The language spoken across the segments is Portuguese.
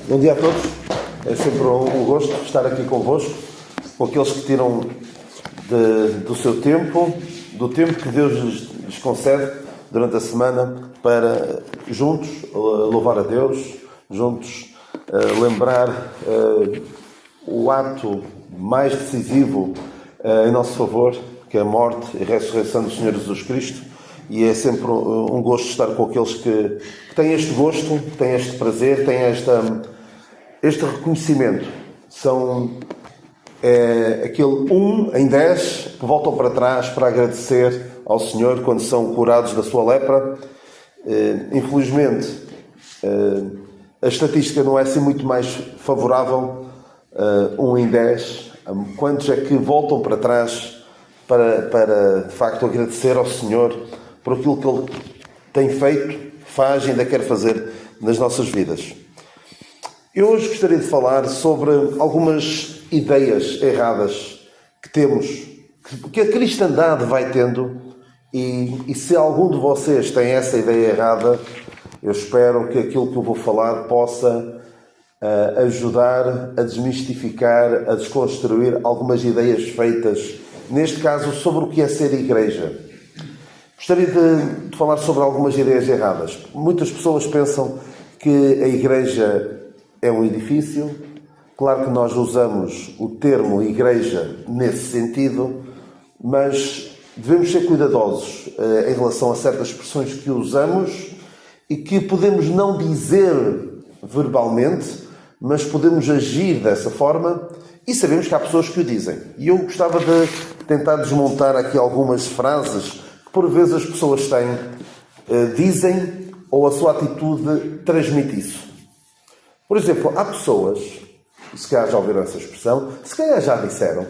Bom dia a todos. É sempre um gosto estar aqui convosco, com aqueles que tiram do seu tempo, do tempo que Deus lhes concede durante a semana para juntos louvar a Deus, juntos lembrar o ato mais decisivo em nosso favor, que é a morte e a ressurreição do Senhor Jesus Cristo. E é sempre um gosto estar com aqueles que têm este gosto, têm este prazer, têm este reconhecimento. São aquele 1 em 10 que voltam para trás para agradecer ao Senhor quando são curados da sua lepra. Infelizmente, a estatística não é assim muito mais favorável. 1 em 10. Quantos é que voltam para trás para de facto agradecer ao Senhor por aquilo que Ele tem feito, faz e ainda quer fazer nas nossas vidas? Eu hoje gostaria de falar sobre algumas ideias erradas que temos, que a cristandade vai tendo, e se algum de vocês tem essa ideia errada, eu espero que aquilo que eu vou falar possa ajudar a desmistificar, a desconstruir algumas ideias feitas, neste caso, sobre o que é ser igreja. Gostaria de falar sobre algumas ideias erradas. Muitas pessoas pensam que a igreja é um edifício. Claro que nós usamos o termo igreja nesse sentido, mas devemos ser cuidadosos em relação a certas expressões que usamos e que podemos não dizer verbalmente, mas podemos agir dessa forma, e sabemos que há pessoas que o dizem. E eu gostava de tentar desmontar aqui algumas frases que por vezes as pessoas têm, dizem, ou a sua atitude transmite isso. Por exemplo, há pessoas, se calhar já ouviram essa expressão, se calhar já disseram,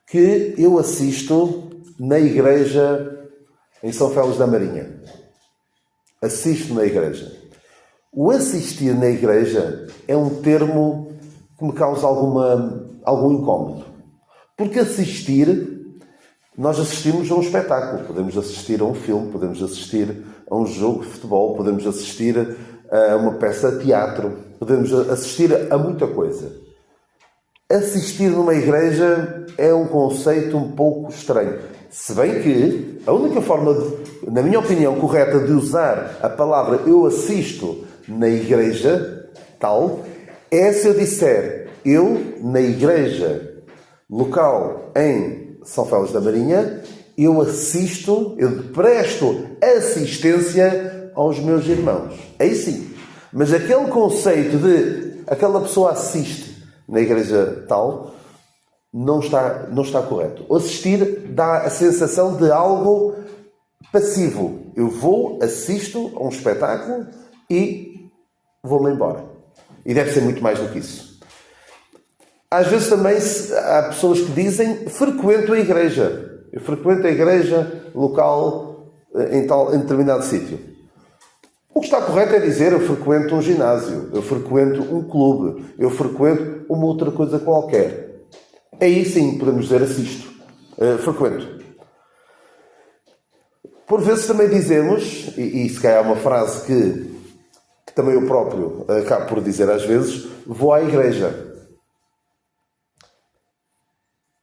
que eu assisto na igreja em São Félix da Marinha. Assisto na igreja. O assistir na igreja é um termo que me causa algum incómodo. Porque assistir, nós assistimos a um espetáculo. Podemos assistir a um filme, podemos assistir a um jogo de futebol, podemos assistir a uma peça de teatro, podemos assistir a muita coisa. Assistir numa igreja é um conceito um pouco estranho. Se bem que a única forma, na minha opinião, correta de usar a palavra eu assisto na igreja tal, é se eu disser eu na igreja local em São Félix da Marinha, eu presto assistência aos meus irmãos. Aí sim. Mas aquele conceito de aquela pessoa assiste na igreja tal, não está correto. O assistir dá a sensação de algo passivo. Eu assisto a um espetáculo e vou-me embora. E deve ser muito mais do que isso. Às vezes também há pessoas que dizem frequento a igreja. Eu frequento a igreja local em determinado sítio. O que está correto é dizer eu frequento um ginásio, eu frequento um clube, eu frequento uma outra coisa qualquer. Aí sim podemos dizer assisto, frequento. Por vezes também dizemos, e se calhar é uma frase que também eu próprio acabo por dizer às vezes, vou à igreja.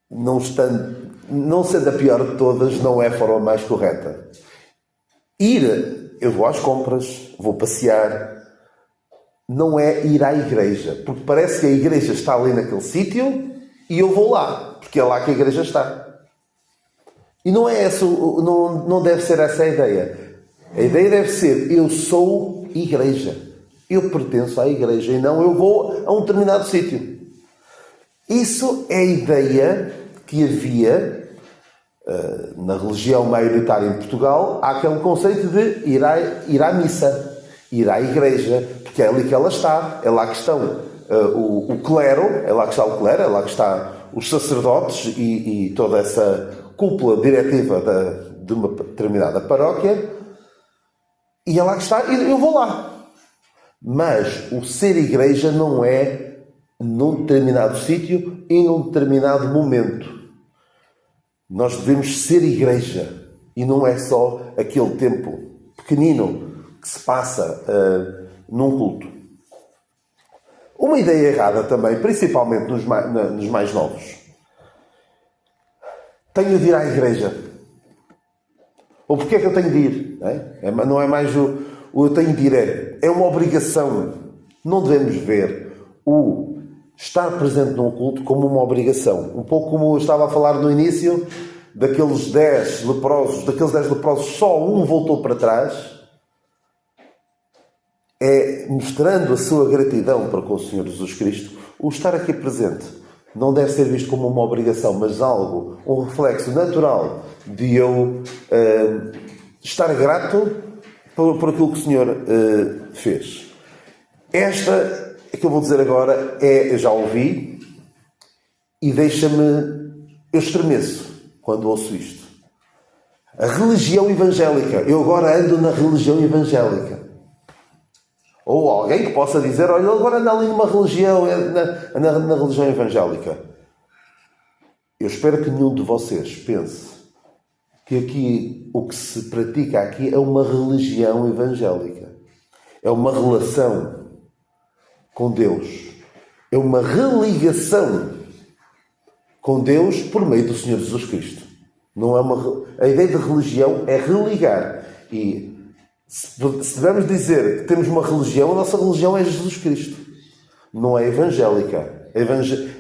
Não sendo a pior de todas, não é a forma mais correta. Eu vou às compras, vou passear, não é ir à igreja, porque parece que a igreja está ali naquele sítio e eu vou lá, porque é lá que a igreja está. E não é não deve ser essa a ideia. A ideia deve ser, eu sou igreja, eu pertenço à igreja e não eu vou a um determinado sítio. Isso é a ideia que havia na religião maioritária em Portugal. Há aquele conceito de ir à missa, ir à igreja, porque é ali que ela está, é lá que estão o clero, é lá que está o clero, é lá que está os sacerdotes e toda essa cúpula diretiva de uma determinada paróquia, e é lá que está, e eu vou lá. Mas o ser igreja não é num determinado sítio e num determinado momento. Nós devemos ser igreja e não é só aquele tempo pequenino que se passa num culto. Uma ideia errada também, principalmente nos mais novos. Tenho de ir à igreja. Ou porque é que eu tenho de ir? Não é mais o eu tenho de ir. É uma obrigação. Não devemos ver o estar presente num culto como uma obrigação. Um pouco como eu estava a falar no início, daqueles 10 leprosos, só um voltou para trás. É mostrando a sua gratidão para com o Senhor Jesus Cristo. O estar aqui presente não deve ser visto como uma obrigação, mas algo, um reflexo natural de eu estar grato por aquilo que o Senhor fez. Esta que eu vou dizer agora eu já ouvi e eu estremeço quando ouço isto. A religião evangélica. Eu agora ando na religião evangélica. Ou alguém que possa dizer, olha, agora anda ali numa religião, na religião evangélica. Eu espero que nenhum de vocês pense que aqui o que se pratica aqui é uma religião evangélica. É uma relação com Deus. É uma religação com Deus por meio do Senhor Jesus Cristo. Não é a ideia de religião é religar. E se devemos dizer que temos uma religião, a nossa religião é Jesus Cristo. Não é evangélica.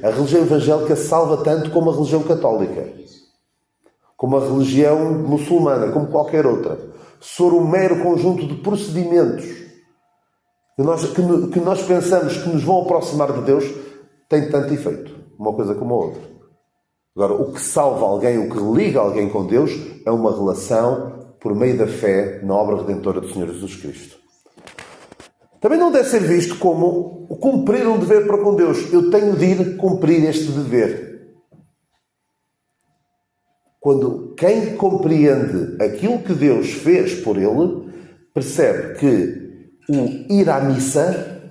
A religião evangélica salva tanto como a religião católica, como a religião muçulmana, como qualquer outra. Se for um mero conjunto de procedimentos que nós pensamos que nos vão aproximar de Deus, tem tanto efeito, uma coisa como a outra. Agora, o que salva alguém, o que liga alguém com Deus, é uma relação por meio da fé na obra redentora do Senhor Jesus Cristo. Também não deve ser visto como o cumprir um dever para com Deus. Eu tenho de ir cumprir este dever. Quando quem compreende aquilo que Deus fez por ele, percebe que o ir à missa,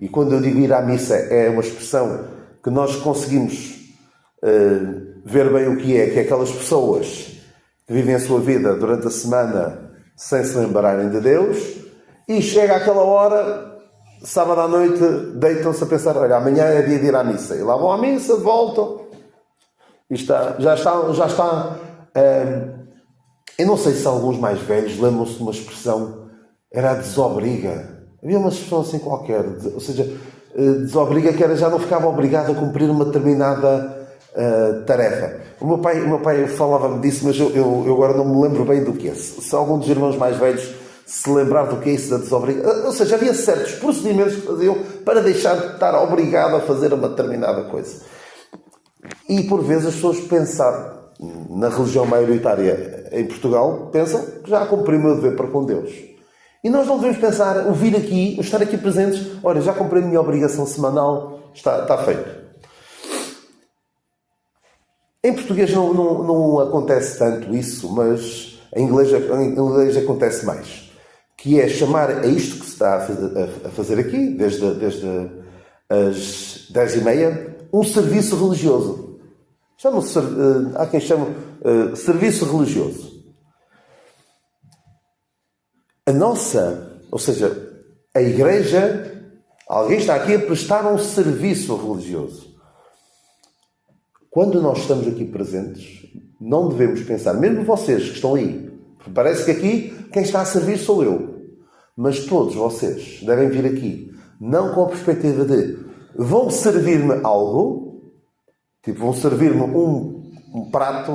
e quando eu digo ir à missa é uma expressão que nós conseguimos ver bem o que é aquelas pessoas que vivem a sua vida durante a semana sem se lembrarem de Deus, e chega àquela hora, sábado à noite, deitam-se a pensar, olha, amanhã é dia de ir à missa. E lá vão à missa, voltam. E já está. Eu não sei se alguns mais velhos lembram-se de uma expressão, era a desobriga. Havia uma expressão assim qualquer, ou seja, desobriga que era já não ficava obrigado a cumprir uma determinada tarefa. O meu pai falava-me disso, mas eu agora não me lembro bem do que é. Se algum dos irmãos mais velhos se lembrar do que é isso da desobrigação. Ou seja, havia certos procedimentos que faziam para deixar de estar obrigado a fazer uma determinada coisa. E por vezes as pessoas pensam, na religião maioritária em Portugal, pensam que já cumpri o meu dever para com Deus. E nós não devemos pensar, o vir aqui, o estar aqui presentes, olha, já cumpri a minha obrigação semanal, está feito. Em português não acontece tanto isso, mas em inglês acontece mais. Que é chamar a isto que se está a fazer aqui, desde as 10h30, um serviço religioso. Há quem chame serviço religioso. Ou seja, a igreja, alguém está aqui a prestar um serviço religioso. Quando nós estamos aqui presentes, não devemos pensar, mesmo vocês que estão aí, parece que aqui quem está a servir sou eu. Mas todos vocês devem vir aqui, não com a perspectiva de vão servir-me algo, tipo, vão servir-me um prato,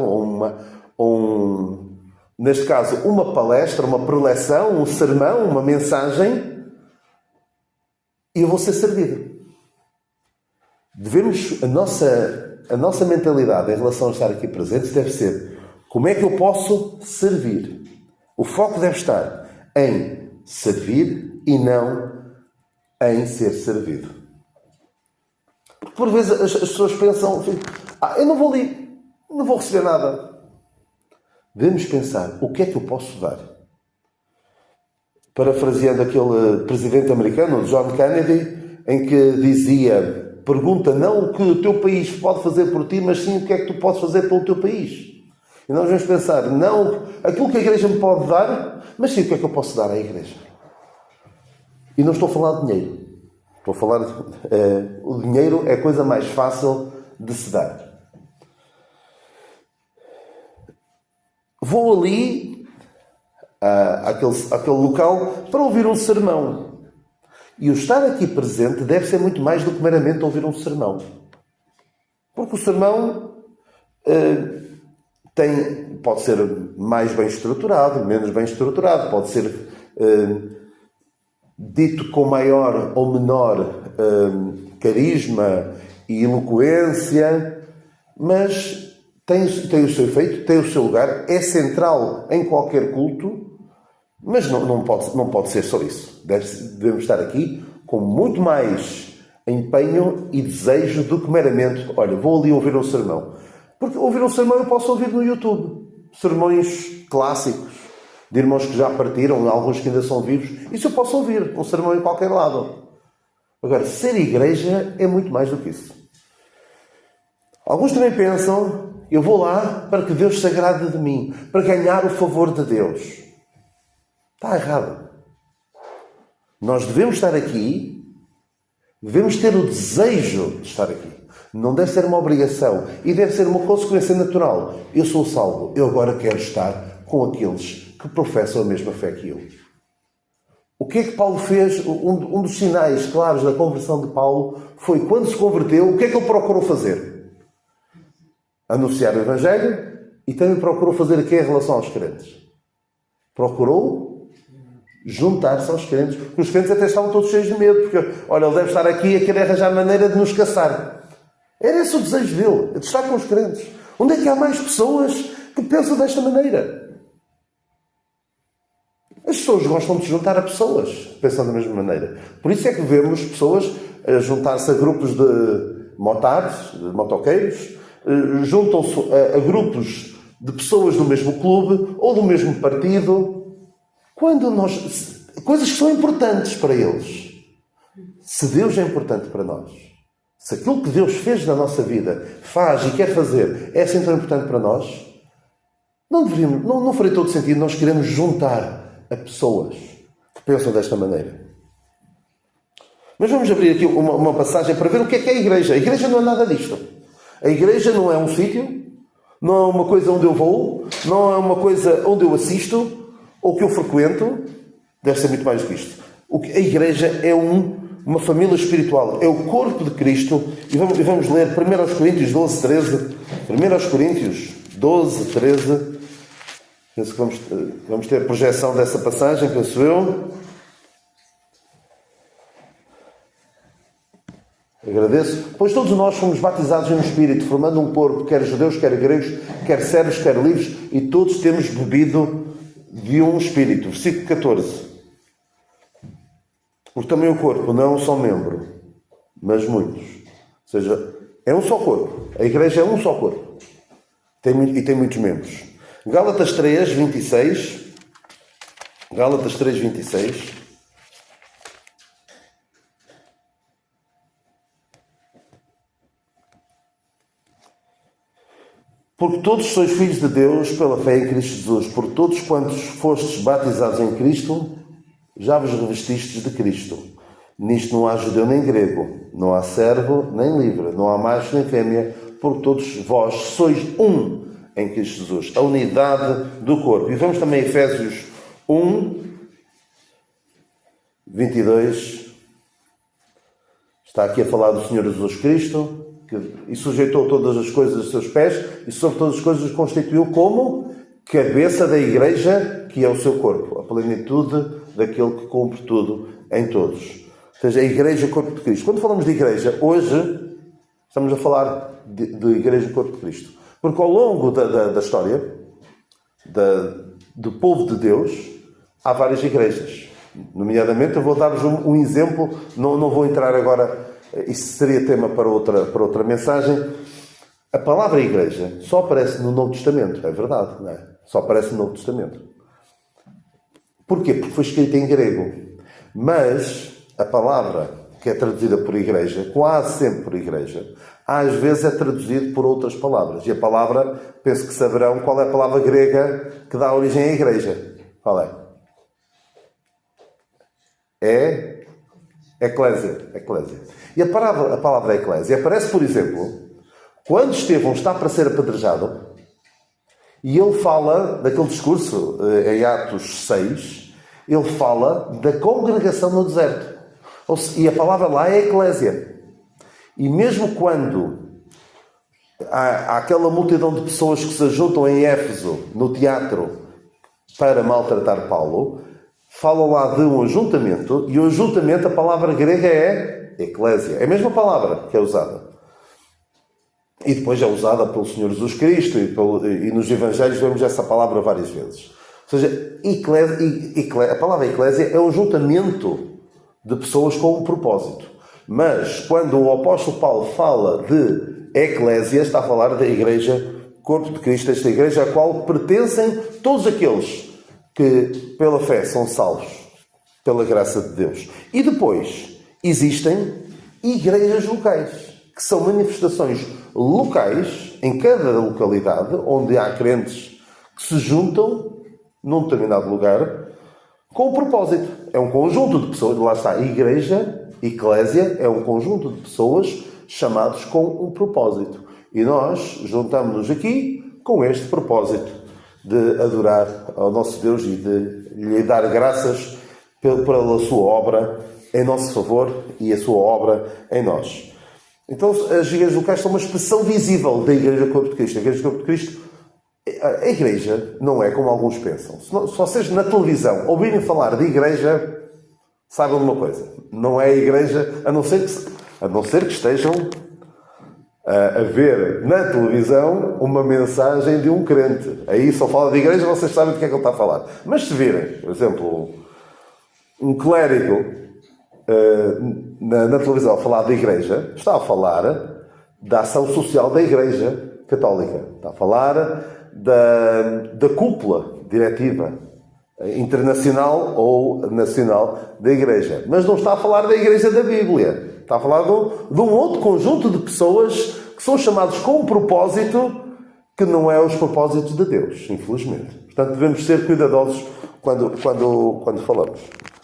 neste caso, uma palestra, uma preleção, um sermão, uma mensagem, e eu vou ser servido. Devemos, a nossa mentalidade em relação a estar aqui presentes deve ser, como é que eu posso servir? O foco deve estar em servir e não em ser servido. Porque por vezes as pessoas pensam, eu não vou ali, não vou receber nada. Devemos pensar, o que é que eu posso dar? Parafraseando aquele presidente americano, John Kennedy, em que dizia, pergunta não o que o teu país pode fazer por ti, mas sim o que é que tu podes fazer pelo teu país. E nós vamos pensar, não aquilo que a igreja me pode dar, mas sim o que é que eu posso dar à igreja. E não estou a falar de dinheiro. Estou a falar, o dinheiro é a coisa mais fácil de se dar. Vou ali, àquele local, para ouvir um sermão. E o estar aqui presente deve ser muito mais do que meramente ouvir um sermão. Porque o sermão pode ser mais bem estruturado, menos bem estruturado, pode ser dito com maior ou menor carisma e eloquência, mas tem o seu efeito, tem o seu lugar, é central em qualquer culto, mas não pode ser só isso. Devemos estar aqui com muito mais empenho e desejo do que meramente, olha, vou ali ouvir um sermão. Porque ouvir um sermão eu posso ouvir no YouTube. Sermões clássicos, de irmãos que já partiram, alguns que ainda são vivos. Isso eu posso ouvir, um sermão em qualquer lado. Agora, ser igreja é muito mais do que isso. Alguns também pensam, eu vou lá para que Deus se agrade de mim, para ganhar o favor de Deus. Está errado. Nós devemos estar aqui, devemos ter o desejo de estar aqui. Não deve ser uma obrigação e deve ser uma consequência natural. Eu sou salvo, eu agora quero estar com aqueles que professam a mesma fé que eu. O que é que Paulo fez? Um dos sinais claros da conversão de Paulo foi, quando se converteu, o que é que ele procurou fazer? Anunciar o Evangelho e também procurou fazer aqui em relação aos crentes. Procurou juntar-se aos crentes. Os crentes até estavam todos cheios de medo, porque, olha, ele deve estar aqui a querer arranjar maneira de nos caçar. Era esse o desejo dele, de estar com os crentes. Onde é que há mais pessoas que pensam desta maneira? As pessoas gostam de se juntar a pessoas que pensam da mesma maneira. Por isso é que vemos pessoas juntar-se a grupos de motards, de motoqueiros, juntam-se a grupos de pessoas do mesmo clube ou do mesmo partido, coisas que são importantes para eles. Se Deus é importante para nós, se aquilo que Deus fez na nossa vida, faz e quer fazer, é assim tão importante para nós, não faria todo sentido nós queremos juntar a pessoas que pensam desta maneira. Mas vamos abrir aqui uma passagem para ver o que é a igreja. A igreja não é nada disto. A igreja não é um sítio, não é uma coisa onde eu vou, não é uma coisa onde eu assisto ou que eu frequento. Deve ser muito mais do que isto. A igreja é uma família espiritual, é o corpo de Cristo. E vamos ler 1 Coríntios 12, 13. 1 Coríntios 12, 13. Penso que vamos ter a projeção dessa passagem, penso eu. Agradeço. Pois todos nós fomos batizados no Espírito, formando um corpo, quer judeus, quer gregos, quer servos, quer livres, e todos temos bebido de um Espírito. Versículo 14. Porque também o corpo não é um só membro, mas muitos. Ou seja, é um só corpo. A igreja é um só corpo. E tem muitos membros. Gálatas 3, 26. Gálatas 3, 26. Porque todos sois filhos de Deus pela fé em Cristo Jesus. Por todos quantos fostes batizados em Cristo, já vos revestistes de Cristo. Nisto não há judeu nem grego, não há servo nem livre, não há macho nem fêmea, porque todos vós sois um em Cristo Jesus, a unidade do corpo. E vamos também a Efésios 1, 22. Está aqui a falar do Senhor Jesus Cristo, e sujeitou todas as coisas aos seus pés, e sobre todas as coisas os constituiu como cabeça da igreja, que é o seu corpo, a plenitude daquele que cumpre tudo em todos. Ou seja, a igreja, corpo de Cristo. Quando falamos de igreja, hoje estamos a falar de igreja, corpo de Cristo. Porque ao longo da história do povo de Deus, há várias igrejas. Nomeadamente, eu vou dar-vos um exemplo, não vou entrar agora, isso seria tema para outra mensagem. A palavra igreja só aparece no Novo Testamento, é verdade, não é? Só aparece no Novo Testamento. Porquê? Porque foi escrita em grego. Mas a palavra que é traduzida por igreja, quase sempre por igreja, às vezes é traduzido por outras palavras. E a palavra, penso que saberão qual é a palavra grega que dá origem à igreja. Qual é? Eclésia. Eclésia. E a palavra eclésia aparece, por exemplo, quando Estevão está para ser apedrejado e ele fala daquele discurso em Atos 6, ele fala da congregação no deserto. E a palavra lá é eclésia. E mesmo quando há aquela multidão de pessoas que se juntam em Éfeso, no teatro, para maltratar Paulo, falam lá de um ajuntamento, e o ajuntamento, a palavra grega é eclésia. É a mesma palavra que é usada. E depois é usada pelo Senhor Jesus Cristo, e nos Evangelhos vemos essa palavra várias vezes. Ou seja, a palavra eclésia é um ajuntamento de pessoas com um propósito. Mas, quando o apóstolo Paulo fala de eclésia, está a falar da igreja, corpo de Cristo, esta igreja a qual pertencem todos aqueles que, pela fé, são salvos, pela graça de Deus. E depois, existem igrejas locais, que são manifestações locais, em cada localidade, onde há crentes que se juntam num determinado lugar, com um propósito. É um conjunto de pessoas, lá está, igreja, eclésia, é um conjunto de pessoas chamados com um propósito. E nós juntamos-nos aqui com este propósito de adorar ao nosso Deus e de lhe dar graças pela sua obra em nosso favor e a sua obra em nós. Então, as igrejas locais são uma expressão visível da Igreja Corpo de Cristo. A Igreja Corpo de Cristo, a igreja não é como alguns pensam. Se vocês na televisão ouvirem falar de igreja, saibam de uma coisa. Não é a igreja, a não ser que estejam a ver na televisão uma mensagem de um crente. Aí só fala de igreja, vocês sabem do que é que ele está a falar. Mas se virem, por exemplo, um clérigo na televisão a falar da igreja, está a falar da ação social da Igreja Católica. Está a falar da cúpula diretiva internacional ou nacional da Igreja. Mas não está a falar da Igreja da Bíblia. Está a falar de um outro conjunto de pessoas que são chamados com um propósito que não é os propósitos de Deus, infelizmente. Portanto, devemos ser cuidadosos quando falamos.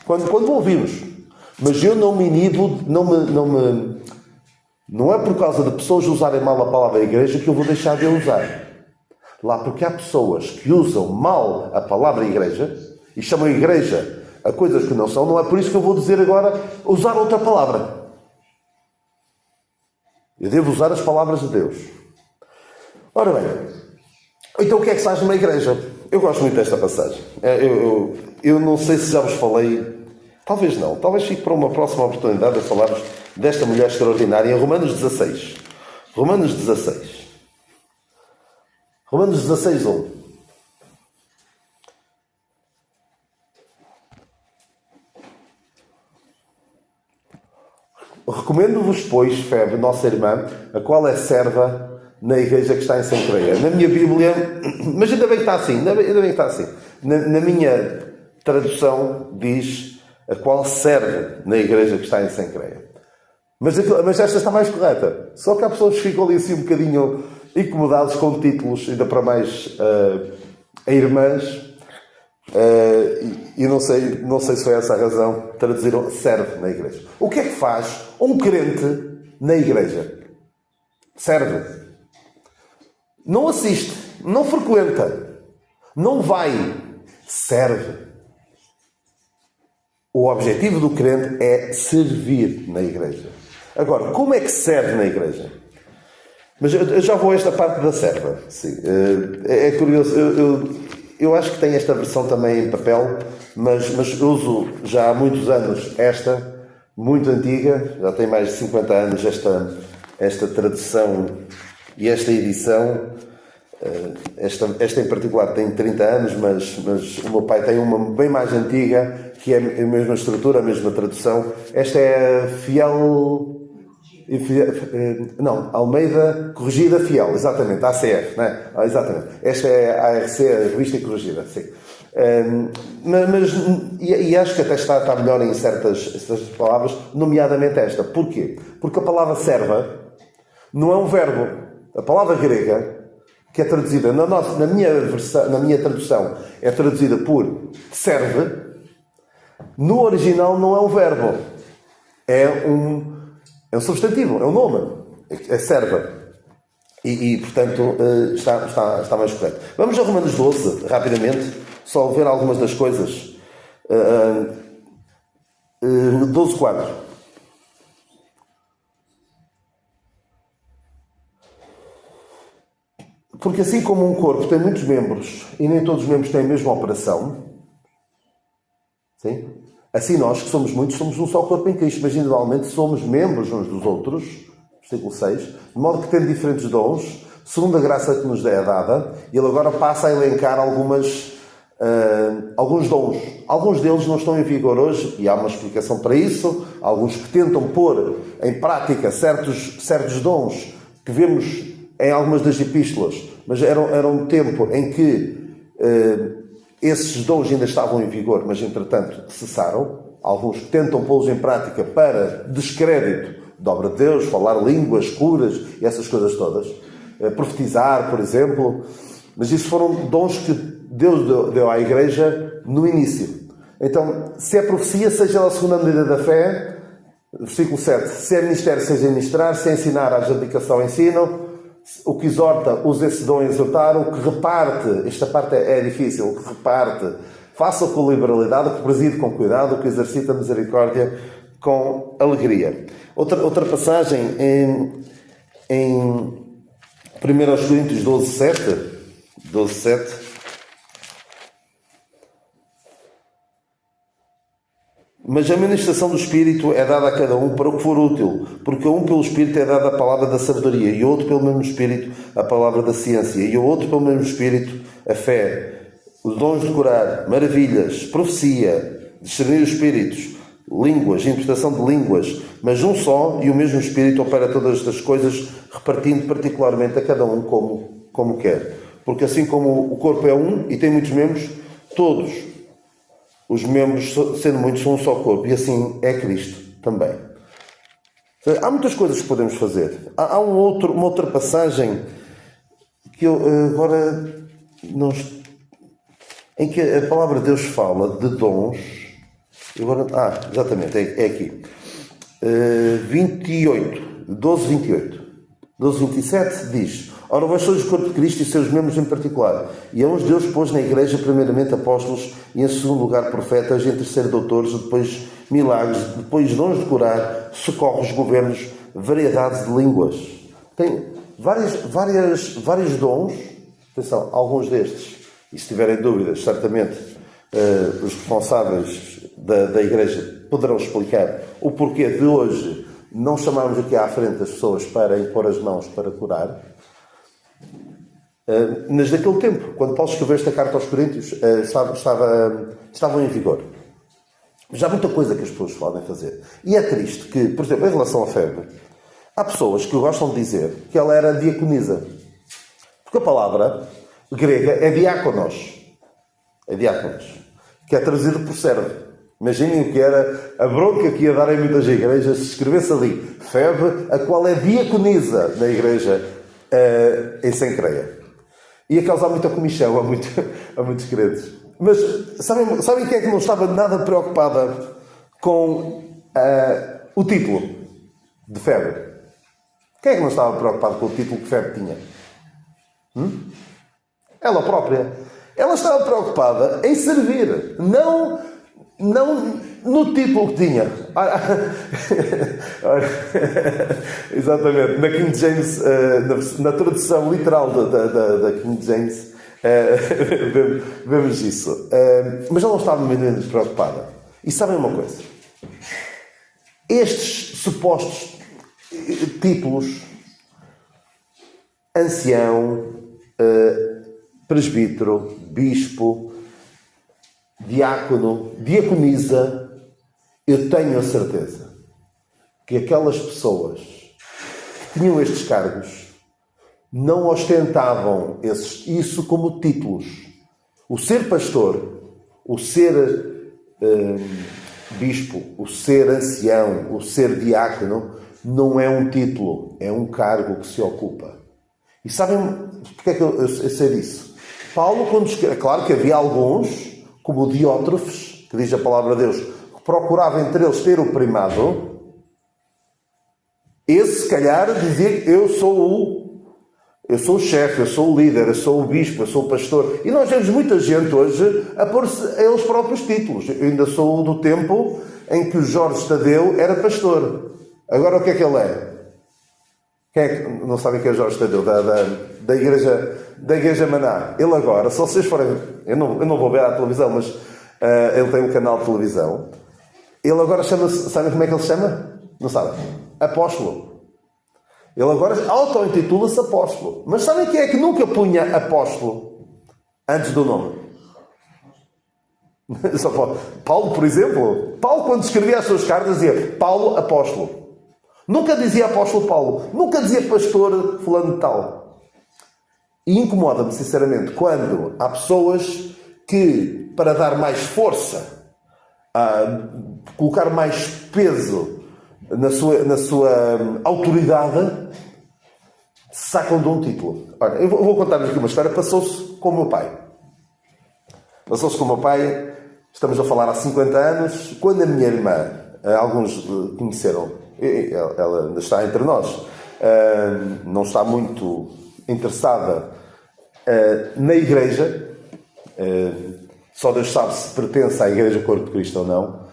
Quando ouvimos. Mas eu não me inibo, não é por causa de pessoas usarem mal a palavra igreja que eu vou deixar de a usar. Lá porque há pessoas que usam mal a palavra igreja e chamam igreja a coisas que não é por isso que eu vou dizer agora usar outra palavra. Eu devo usar as palavras de Deus. Ora bem, então o que é que se faz numa igreja? Eu gosto muito desta passagem. Eu não sei se já vos falei, talvez não, talvez fique para uma próxima oportunidade de falarmos desta mulher extraordinária em Romanos 16. Romanos 16. Romanos 16, 1. Recomendo-vos, pois, Febe, nossa irmã, a qual é serva na igreja que está em Cencreia. Na minha Bíblia, mas ainda bem que está assim, Na minha tradução diz a qual serve na igreja que está em Cencreia. Mas esta está mais correta. Só que há pessoas que ficam ali assim um bocadinho incomodados com títulos, ainda para mais a irmãs. E não sei se foi essa a razão, traduzir serve na igreja. O que é que faz um crente na igreja? Serve. Não assiste, não frequenta, não vai, serve. O objetivo do crente é servir na igreja. Agora, como é que serve na igreja? Mas eu já vou a esta parte da serva. Sim. É curioso, eu acho que tem esta versão também em papel, mas uso já há muitos anos esta, muito antiga, já tem mais de 50 anos esta tradução e esta edição. Esta em particular tem 30 anos, mas o meu pai tem uma bem mais antiga, que é a mesma estrutura, a mesma tradução. Esta é Almeida Corrigida Fiel, exatamente, ACF, não é? Exatamente. Esta é a ARC, a Revista Corrigida, sim. E acho que até está melhor em certas palavras, nomeadamente esta. Porquê? Porque a palavra serva não é um verbo. A palavra grega, que é traduzida na minha tradução, é traduzida por serve, no original não é um verbo. é um substantivo, é um nome, é serva. E portanto, está mais correto. Vamos a Romanos 12, rapidamente, só ver algumas das coisas. 12:4. Porque assim como um corpo tem muitos membros e nem todos os membros têm a mesma operação, sim? Assim nós, que somos muitos, somos um só corpo em Cristo, mas individualmente somos membros uns dos outros, versículo 6, de modo que tendo diferentes dons, segundo a graça que nos é dada, e ele agora passa a elencar alguns dons. Alguns deles não estão em vigor hoje, e há uma explicação para isso. Alguns que tentam pôr em prática certos dons que vemos em algumas das epístolas, mas era um tempo em que esses dons ainda estavam em vigor, mas entretanto cessaram. Alguns que tentam pô-los em prática para descrédito da obra de Deus, falar línguas, curas e essas coisas todas. Profetizar, por exemplo. Mas isso foram dons que Deus deu à Igreja no início. Então, se é profecia, seja ela segundo a medida da fé. Versículo 7. Se é ministério, seja ministrar. Se é ensinar, haja dedicação ao ensino. O que exorta, use esse dom a exortar. O que reparte, esta parte é difícil, o que reparte, faça com liberalidade. O que preside com cuidado. O que exercita a misericórdia com alegria. Outra passagem em 1 Coríntios 12:7. Mas a ministração do Espírito é dada a cada um para o que for útil, porque a um pelo Espírito é dada a palavra da sabedoria, e a outro pelo mesmo Espírito a palavra da ciência, e a outro pelo mesmo Espírito a fé, os dons de curar, maravilhas, profecia, discernir os espíritos, línguas, interpretação de línguas, mas um só e o mesmo Espírito opera todas estas coisas, repartindo particularmente a cada um como quer. Porque assim como o corpo é um e tem muitos membros, todos os membros, sendo muitos, são um só corpo, e assim é Cristo também. Há muitas coisas que podemos fazer. Há uma outra passagem que eu agora não, em que a palavra de Deus fala de dons. Exatamente, é aqui. 12:28. 12:27 diz: Ora, vós sois o corpo de Cristo e seus membros em particular. E a uns Deus pôs na Igreja primeiramente apóstolos, e em segundo lugar profetas, e em terceiro doutores, depois milagres, depois dons de curar, socorros, governos, variedade de línguas. Tem vários dons. Atenção, alguns destes, e se tiverem dúvidas, certamente os responsáveis da Igreja poderão explicar o porquê de hoje não chamarmos aqui à frente as pessoas para impor as mãos para curar. Mas naquele tempo, quando Paulo escreveu esta carta aos Coríntios, estavam em vigor. Já há muita coisa que as pessoas podem fazer. E é triste que, por exemplo, em relação à febre, há pessoas que gostam de dizer que ela era diaconisa. Porque a palavra grega é diáconos. É diáconos. Que é traduzido por servo. Imaginem o que era a bronca que ia dar em muitas igrejas se escrevesse ali Febe, a qual é diaconisa na igreja em Sencreia. Ia causar muita comichão a muitos crentes. Mas sabem quem é que não estava nada preocupada com o título de Febe? Quem é que não estava preocupado com o título que Febe tinha? Ela própria. Ela estava preocupada em servir, não no título que tinha. Exatamente. Na King James, na tradução literal da King James, vemos isso. Mas ela não estava muito preocupada. E sabem uma coisa? Estes supostos títulos, ancião, presbítero, bispo, diácono, diaconisa, eu tenho a certeza que aquelas pessoas que tinham estes cargos não ostentavam isso como títulos. O ser pastor, o ser bispo, o ser ancião, o ser diácono, não é um título, é um cargo que se ocupa. E sabem porque é que eu sei disso? Paulo, é claro que havia alguns, como o Diótrefes, que diz a palavra de Deus, que procurava entre eles ter o primado, Esse, se calhar, dizia que eu sou o chefe, eu sou o líder, eu sou o bispo, eu sou o pastor. E nós vemos muita gente hoje a pôr-se a eles próprios títulos. Eu ainda sou do tempo em que o Jorge Tadeu era pastor. Agora o que é que ele é? Quem é que não sabe quem é o Jorge Tadeu? Da igreja Maná. Ele agora, se vocês forem... Eu não vou ver à televisão, mas ele tem um canal de televisão. Ele agora chama-se... Sabem como é que ele se chama? Não sabem? Apóstolo. Ele agora auto-intitula-se apóstolo. Mas sabem quem é que nunca punha apóstolo antes do nome? Paulo, por exemplo. Paulo, quando escrevia as suas cartas, dizia Paulo apóstolo. Nunca dizia apóstolo Paulo. Nunca dizia pastor fulano de tal. E incomoda-me, sinceramente, quando há pessoas que, para dar mais força, colocar mais peso na sua autoridade, sacam de um título. Olha, eu vou contar-vos aqui uma história. Passou-se com o meu pai. Estamos a falar há 50 anos, quando a minha irmã, alguns conheceram, ela ainda está entre nós, não está muito interessada na igreja, só Deus sabe se pertence à Igreja Corpo de Cristo ou não.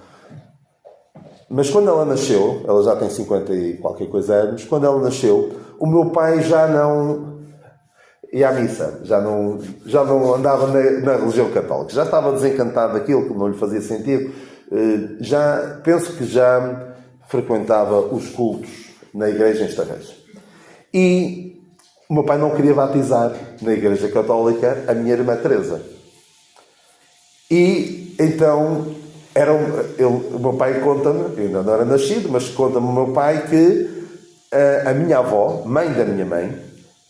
Mas quando ela nasceu, ela já tem 50 e qualquer coisa anos, quando ela nasceu, o meu pai já não ia à missa, já não andava na religião católica, já estava desencantado daquilo, que não lhe fazia sentido. Penso que já frequentava os cultos na igreja em Estarreja. E o meu pai não queria batizar na igreja católica a minha irmã Teresa. E então... o meu pai conta-me, eu ainda não era nascido, mas conta-me o meu pai que a minha avó, mãe da minha mãe,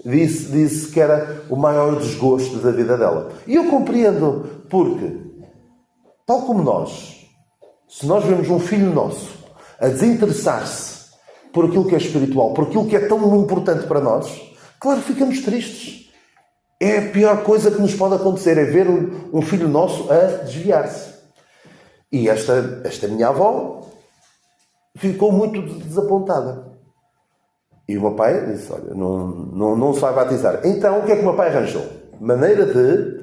disse que era o maior desgosto da vida dela. E eu compreendo, porque, tal como nós, se nós vemos um filho nosso a desinteressar-se por aquilo que é espiritual, por aquilo que é tão importante para nós, claro, ficamos tristes. É a pior coisa que nos pode acontecer, é ver um filho nosso a desviar-se. E esta minha avó ficou muito desapontada. E o meu pai disse, olha, não se vai batizar. Então, o que é que o meu pai arranjou? Maneira de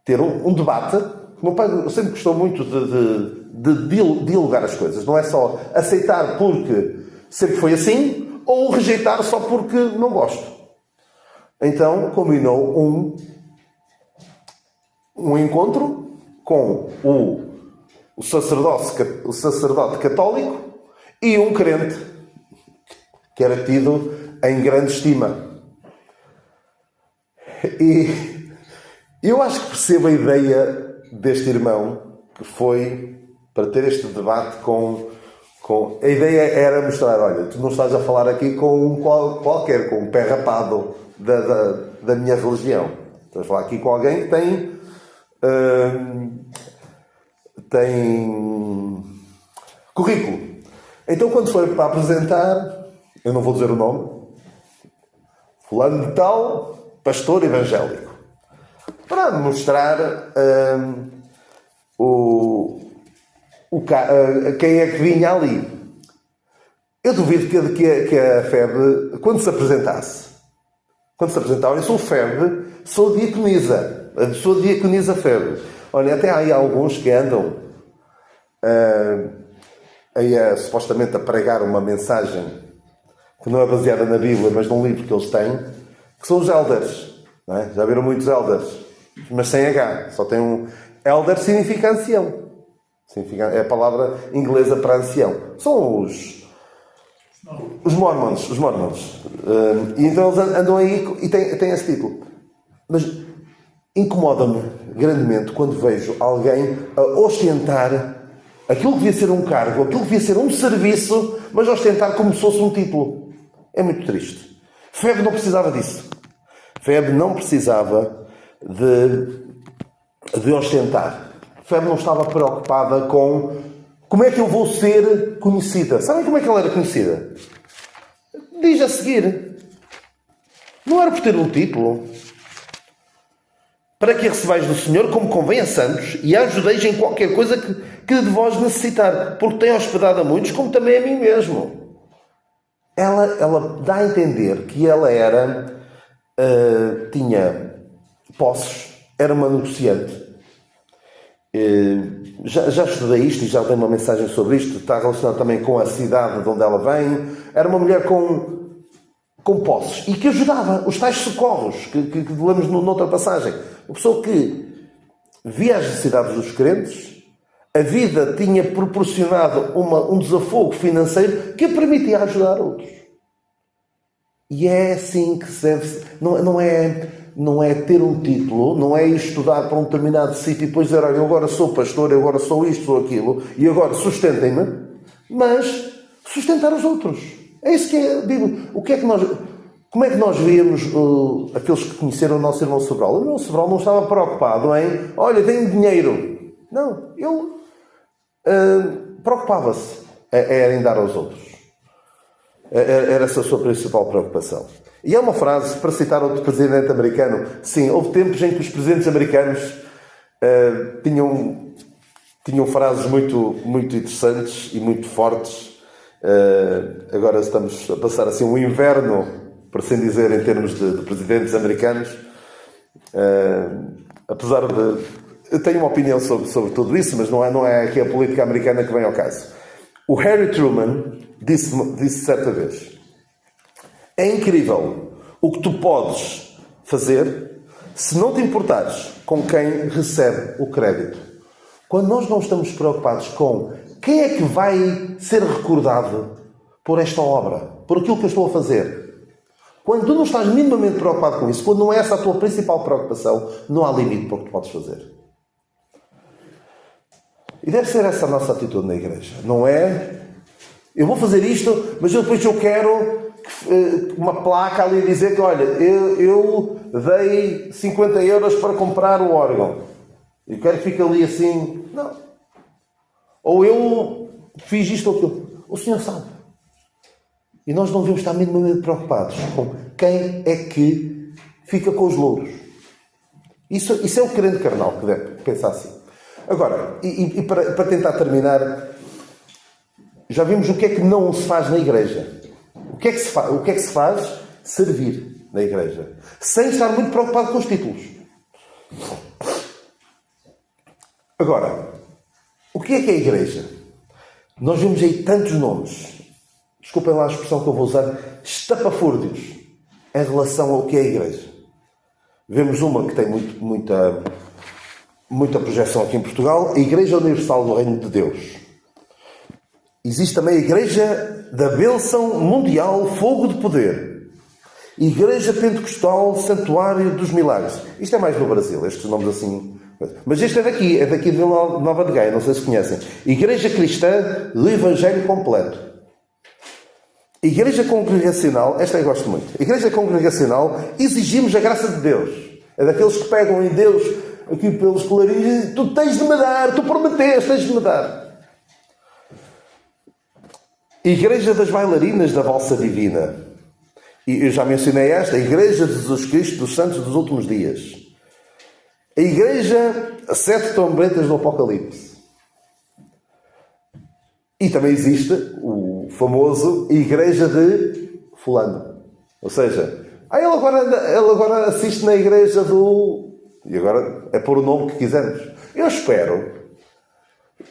ter um debate. O meu pai sempre gostou muito de dialogar as coisas. Não é só aceitar porque sempre foi assim, ou rejeitar só porque não gosto. Então, combinou um encontro com o sacerdote católico e um crente que era tido em grande estima. E eu acho que percebo a ideia deste irmão, que foi para ter este debate com... A ideia era mostrar, olha, tu não estás a falar aqui com um qualquer, com um pé rapado da minha religião. Estás a falar aqui com alguém que tem currículo. Então, quando foi para apresentar, eu não vou dizer o nome, fulano de tal, pastor evangélico, para mostrar quem é que vinha ali. Eu duvido que a FEB, quando se apresentava, eu sou FEB, sou diaconisa FEB. Olha, até há aí alguns que andam supostamente a pregar uma mensagem que não é baseada na Bíblia, mas num livro que eles têm, que são os elders. Não é? Já viram muitos elders, mas sem H. Só tem um... Elder significa ancião. É a palavra inglesa para ancião. São os mormons. E então eles andam aí e têm esse título. Mas incomoda-me grandemente quando vejo alguém a ostentar aquilo que devia ser um cargo, aquilo que devia ser um serviço, mas ostentar como se fosse um título. É muito triste. FEB não precisava disso. FEB não precisava de ostentar. FEB não estava preocupada com como é que eu vou ser conhecida. Sabem como é que ela era conhecida? Diz a seguir. Não era por ter um título. Para que recebais do Senhor como convém a santos e a ajudeis em qualquer coisa que de vós necessitar, porque tem hospedado a muitos, como também a mim mesmo. ela dá a entender que ela tinha posses, era uma negociante. Já estudei isto e já tenho uma mensagem sobre isto. Está relacionado também com a cidade de onde ela vem. Era uma mulher com posses e que ajudava os tais socorros que lemos noutra passagem. Uma pessoa que via as necessidades dos crentes, a vida tinha proporcionado um desafogo financeiro que a permitia ajudar outros. E é assim que se deve. Não é ter um título, não é estudar para um determinado sítio e depois dizer, olha, eu agora sou pastor, eu agora sou isto, sou aquilo, e agora sustentem-me, mas sustentar os outros. É isso que é a Bíblia. Como é que nós víamos aqueles que conheceram o nosso irmão Sobral? O irmão Sobral não estava preocupado em, olha, tenho dinheiro. Não, ele preocupava-se em dar aos outros. Era essa a sua principal preocupação. E há uma frase, para citar outro presidente americano, sim, houve tempos em que os presidentes americanos tinham frases muito, muito interessantes e muito fortes. Agora estamos a passar assim um inverno, por assim dizer, em termos de presidentes americanos. Apesar de... Eu tenho uma opinião sobre tudo isso, mas não é aqui a política americana que vem ao caso. O Harry Truman disse certa vez: é incrível o que tu podes fazer se não te importares com quem recebe o crédito. Quando nós não estamos preocupados com quem é que vai ser recordado por esta obra, por aquilo que eu estou a fazer. Quando tu não estás minimamente preocupado com isso, quando não é essa a tua principal preocupação, não há limite para o que tu podes fazer. E deve ser essa a nossa atitude na igreja. Não é, eu vou fazer isto, mas depois eu quero uma placa ali a dizer que, olha, eu dei 50 euros para comprar o órgão. Eu quero que fique ali assim. Não. Ou eu fiz isto ou aquilo. O Senhor sabe. E nós não devemos estar minimamente preocupados com quem é que fica com os louros. Isso é o crente carnal que deve pensar assim. Agora, e para tentar terminar, já vimos o que é que não se faz na igreja. O que é que se faz? Servir na igreja. Sem estar muito preocupado com os títulos. Agora, o que é a igreja? Nós vimos aí tantos nomes. Desculpem lá a expressão que eu vou usar. Estapafúrdios em relação ao que é a igreja. Vemos uma que tem muita projeção aqui em Portugal, a Igreja Universal do Reino de Deus. Existe também a Igreja da Bênção Mundial Fogo de Poder. Igreja Pentecostal Santuário dos Milagres. Isto é mais no Brasil, estes nomes assim. Mas este é daqui de Vila Nova de Gaia, não sei se conhecem. Igreja Cristã do Evangelho Completo. Igreja Congregacional, esta eu gosto muito. Igreja Congregacional, exigimos a graça de Deus. É daqueles que pegam em Deus aqui pelos colarinhos e tu tens de me dar, tu prometeste, tens de me dar. Igreja das Bailarinas da Valsa Divina. E eu já mencionei esta, a Igreja de Jesus Cristo dos Santos dos Últimos Dias. A Igreja Sete Trombetas do Apocalipse. E também existe o famoso Igreja de Fulano. Ou seja, ele agora assiste na Igreja do... E agora é pôr o nome que quisermos. Eu espero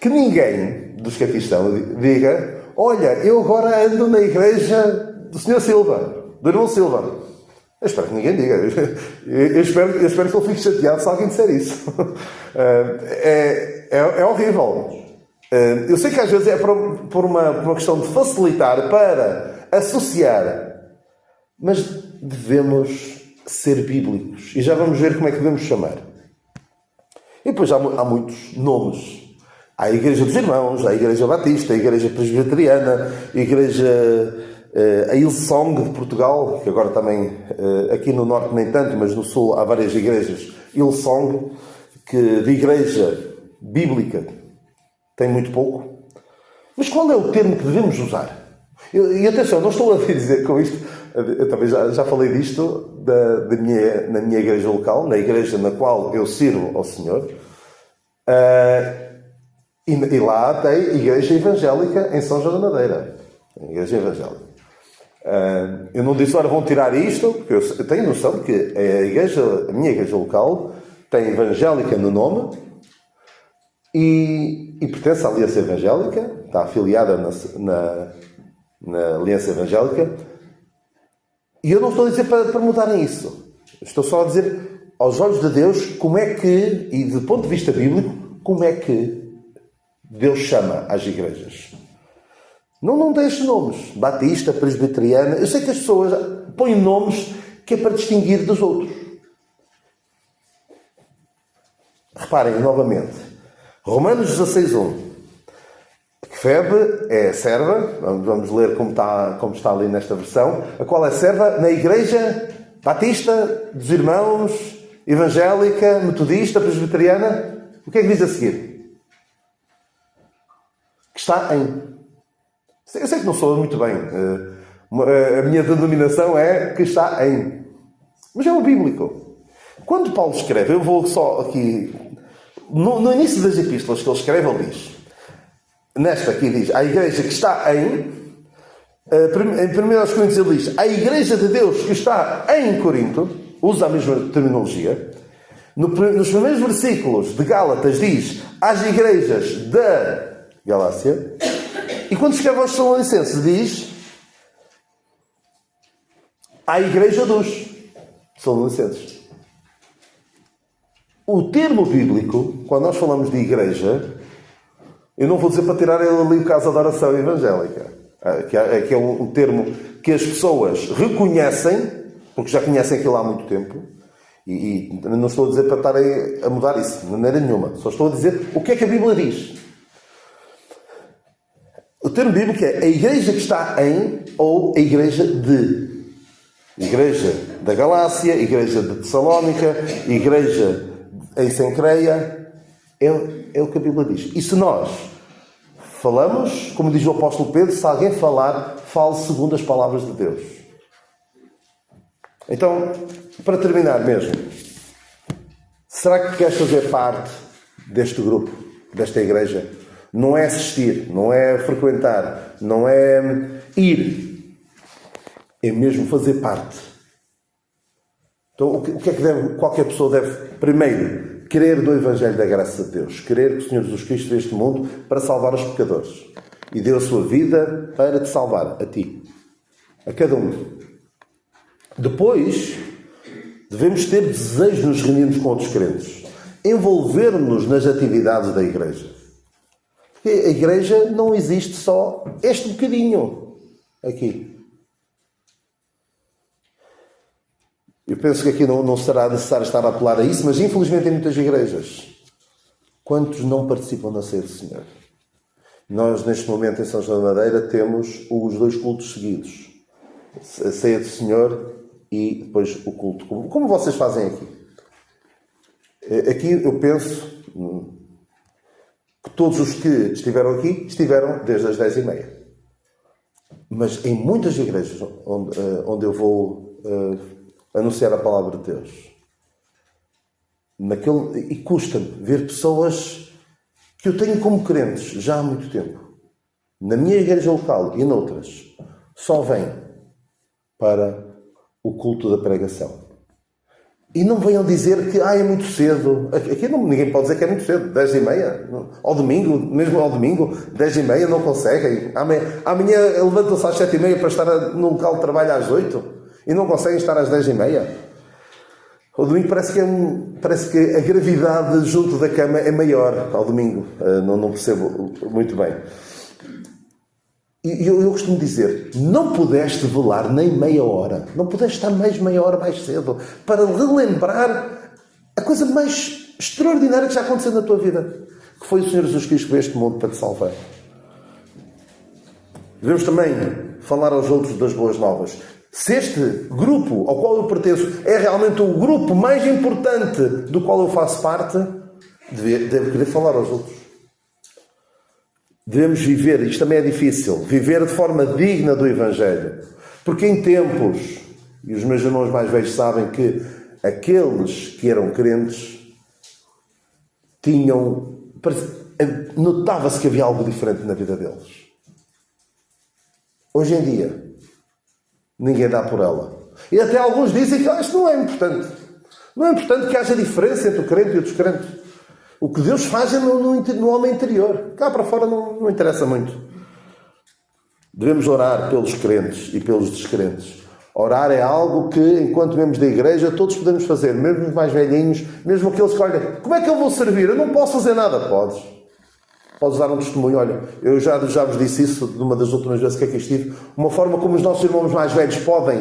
que ninguém dos que aqui estão diga: olha, eu agora ando na igreja do Sr. Silva, do irmão Silva. Eu espero que ninguém diga. Eu espero que ele fique chateado se alguém disser isso. É horrível. Eu sei que às vezes é por uma questão de facilitar para associar, mas devemos ser bíblicos. E já vamos ver como é que devemos chamar. E depois há muitos nomes. Há a Igreja dos Irmãos, há a Igreja Batista, a Igreja Presbiteriana, a Igreja a Hillsong de Portugal, que agora também, aqui no Norte nem tanto, mas no Sul há várias igrejas. Hillsong, que de igreja bíblica tem muito pouco. Mas qual é o termo que devemos usar? E atenção, não estou a dizer com isto, eu também já falei disto na minha igreja local, na igreja na qual eu sirvo ao Senhor, e lá tem Igreja Evangélica em São João da Madeira, a Igreja Evangélica. Eu não disse, ora, vão tirar isto, porque eu tenho noção de que a minha igreja local tem evangélica no nome e pertence à Aliança Evangélica, está afiliada na Aliança Evangélica, e eu não estou a dizer para mudarem isso. Estou só a dizer, aos olhos de Deus, como é que, e do ponto de vista bíblico, como é que Deus chama às igrejas. Não tem estes nomes. Batista, presbiteriana. Eu sei que as pessoas põem nomes que é para distinguir dos outros. Reparem, novamente. Romanos 16:1. Febe é serva. Vamos ler como está ali nesta versão. A qual é serva na igreja batista, dos irmãos, evangélica, metodista, presbiteriana. O que é que diz a seguir? Que está em... Eu sei que não sou muito bem. A minha denominação é que está em. Mas é o bíblico. Quando Paulo escreve, eu vou só aqui... No início das epístolas que ele escreve, ele diz... Nesta aqui diz, a igreja que está em... Em 1 Coríntios ele diz, a igreja de Deus que está em Corinto, usa a mesma terminologia. Nos primeiros versículos de Gálatas diz, às igrejas da Galácia... E quando escreve aos Tessalonicenses diz à igreja dos Tessalonicenses. O termo bíblico, quando nós falamos de igreja, eu não vou dizer para tirar ali o caso da oração evangélica, que é um termo que as pessoas reconhecem, porque já conhecem aquilo há muito tempo, e não estou a dizer para estarem a mudar isso, de maneira nenhuma. Só estou a dizer o que é que a Bíblia diz. O termo bíblico é a igreja que está em ou a igreja de. Igreja da Galácia, igreja de Tessalónica, igreja em Cencreia. É o que a Bíblia diz. E se nós falamos, como diz o apóstolo Pedro, se alguém falar, fale segundo as palavras de Deus. Então, para terminar mesmo, será que queres fazer parte deste grupo, desta igreja? Não é assistir, não é frequentar, não é ir. É mesmo fazer parte. Então, o que é que qualquer pessoa deve, primeiro, crer no Evangelho da Graça de Deus. Crer que o Senhor Jesus Cristo veio a este mundo para salvar os pecadores. E deu a sua vida para te salvar, a ti. A cada um. Depois, devemos ter desejo de nos reunirmos com outros crentes. Envolver-nos nas atividades da igreja. Porque a igreja não existe só este bocadinho aqui. Eu penso que aqui não será necessário estar a apelar a isso, mas infelizmente em muitas igrejas, quantos não participam da ceia do Senhor? Nós, neste momento, em São João da Madeira, temos os 2 cultos seguidos. A ceia do Senhor e depois o culto. Como vocês fazem aqui? Aqui eu penso... que todos os que estiveram aqui, estiveram desde as 10h30. Mas em muitas igrejas onde eu vou anunciar a palavra de Deus, e custa-me ver pessoas que eu tenho como crentes já há muito tempo, na minha igreja local e noutras, só vêm para o culto da pregação. E não venham dizer que é muito cedo. Aqui ninguém pode dizer que é muito cedo. 10h30. Ao domingo, mesmo ao domingo, 10h30 não conseguem. Amanhã levantam-se às 7h30 para estar no local de trabalho às 8h e não conseguem estar às 10h30. Ao domingo parece que a gravidade junto da cama é maior. Ao domingo. Não percebo muito bem. E eu costumo dizer, não pudeste velar nem meia hora, não pudeste estar mais meia hora mais cedo, para relembrar a coisa mais extraordinária que já aconteceu na tua vida, que foi o Senhor Jesus Cristo que veio a este mundo para te salvar. Devemos também falar aos outros das boas novas. Se este grupo ao qual eu pertenço é realmente o grupo mais importante do qual eu faço parte, devo querer falar aos outros. Devemos viver, isto também é difícil, viver de forma digna do Evangelho. Porque em tempos, e os meus irmãos mais velhos sabem que aqueles que eram crentes notava-se que havia algo diferente na vida deles. Hoje em dia, ninguém dá por ela. E até alguns dizem que isto não é importante. Não é importante que haja diferença entre o crente e o descrente. O que Deus faz é no homem interior. Cá para fora não interessa muito. Devemos orar pelos crentes e pelos descrentes. Orar é algo que, enquanto membros da igreja, todos podemos fazer. Mesmo os mais velhinhos, mesmo aqueles que, olha, como é que eu vou servir? Eu não posso fazer nada. Podes dar um testemunho. Olha, eu já vos disse isso numa das últimas vezes que aqui estive. Uma forma como os nossos irmãos mais velhos podem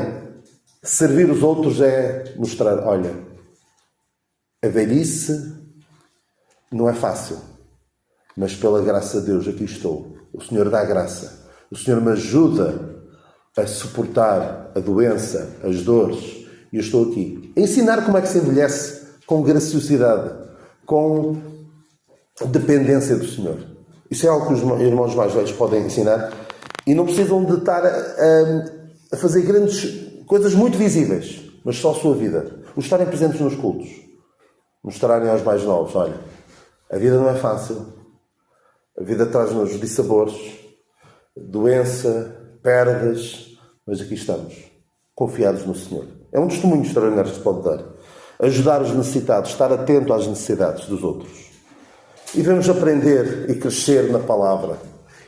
servir os outros é mostrar, olha, a velhice não é fácil, mas pela graça de Deus aqui estou. O Senhor dá graça. O Senhor me ajuda a suportar a doença, as dores, e eu estou aqui. A ensinar como é que se envelhece com graciosidade, com dependência do Senhor. Isso é algo que os irmãos mais velhos podem ensinar e não precisam de estar a fazer grandes coisas muito visíveis, mas só a sua vida. Os estarem presentes nos cultos. Mostrarem aos mais novos, olha, a vida não é fácil. A vida traz-nos dissabores, doença, perdas, mas aqui estamos, confiados no Senhor. É um testemunho extraordinário que se pode dar. Ajudar os necessitados, estar atento às necessidades dos outros. E devemos aprender e crescer na palavra.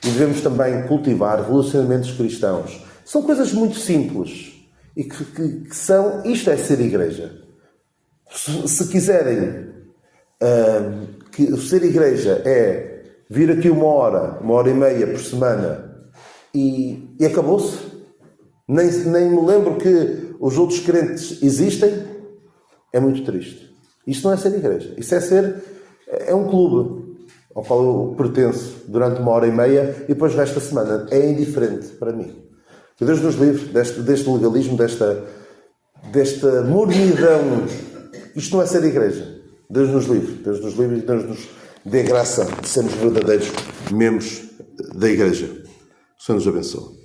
E devemos também cultivar relacionamentos cristãos. São coisas muito simples e que são... Isto é ser igreja. Se quiserem que ser igreja é vir aqui uma hora e meia por semana e acabou-se, nem me lembro que os outros crentes existem, é muito triste. Isto não é ser igreja. Isso é um clube ao qual eu pertenço durante uma hora e meia e depois o resto da semana. É indiferente para mim. Que Deus nos livre deste legalismo, desta mornidão. Isto não é ser igreja. Deus nos livre e Deus nos dê graça de sermos verdadeiros membros da igreja. O Senhor nos abençoe.